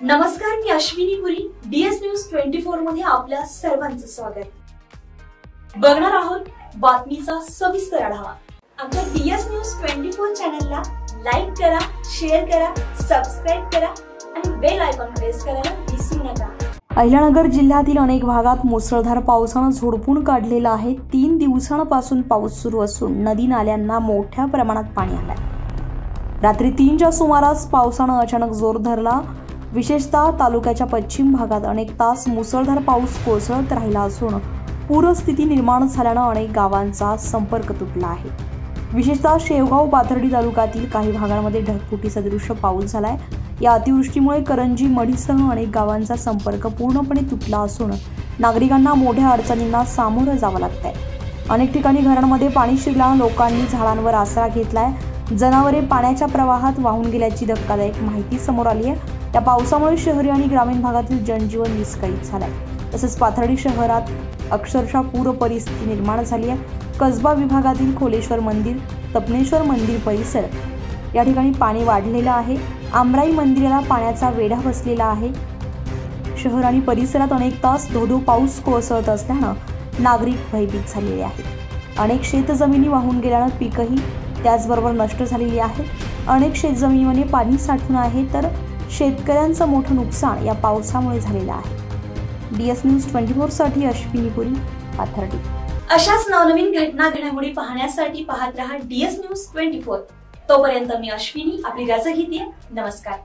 नमस्कार, मी अश्विनी पुरी. DS news 24 मध्ये आपल्या सर्वांचं स्वागत. बघणार आहोत बातमीचा सविस्तर आढावा. आमच्या DS न्यूज 24 चॅनलला लाईक करा, शेअर करा, सबस्क्राइब करा आणि बेल आयकॉन प्रेस करायला विसरू नका. अहिल्यानगर जिल्ह्यातील अनेक भागात मुसळधार पावसाने झोडपून काढलेला आहे. 3 दिवसांपासून पाऊस सुरू असून नदी नाल्यांना मोठ्या प्रमाणात पाणी आलंय. रात्री 3च्या सुमारास पावसाने अचानक जोर धरला. विशेषतः तालुक्याच्या पश्चिम भागात अनेक तास मुसळधार पाऊस कोसळत राहिला असून पूरस्थिती निर्माण झाल्याने अनेक गावांचा संपर्क तुटला आहे. विशेषतः शेवगाव पाथर्डी तालुक्यातील काही भागांमध्ये ढगफुटी सदृश पाऊस झालाय. या अतिवृष्टीमुळे करंजी मढीसह अनेक गावांचा संपर्क पूर्णपणे तुटला असून नागरिकांना मोठ्या अडचणींना सामोरं जावं लागतंय. अनेक ठिकाणी घरांमध्ये पाणी शिरल्याने लोकांनी झाडांवर आसरा घेतलाय. जनावरे पाण्याच्या प्रवाहात वाहून गेल्याची धक्कादायक माहिती समोर आली आहे. या पावसामुळे शहरी आणि ग्रामीण भागातील जनजीवन विस्कळीत झालंय. तसेच पाथर्डी शहरात अक्षरशः पूर परिस्थिती निर्माण झाली आहे. कसबा विभागातील खोलेश्वर मंदिर, तपनेश्वर मंदिर परिसर या ठिकाणी पाणी वाढलेलं आहे. आमराई मंदिराला पाण्याचा वेढा बसलेला आहे. शहर आणि परिसरात अनेक तास धोधो पाऊस कोसळत असल्यानं नागरिक भयभीत झालेले आहेत. अनेक शेतजमिनी वाहून गेल्यानं पीकही त्याचबरोबर नष्ट झालेली आहे. अनेक शेतजमिनीमध्ये पाणी साठून आहे, तर शेतकऱ्यांचं मोठं नुकसान या पावसामुळे झालेलं आहे. DS न्यूज 24 साठी अश्विनी पुरी, पाथर्डी. अशाच नवनवीन घडामोडी पाहण्यासाठी पाहत रहा DS न्यूज 24. तोपर्यंत मी अश्विनी आपली रजा घेते. नमस्कार.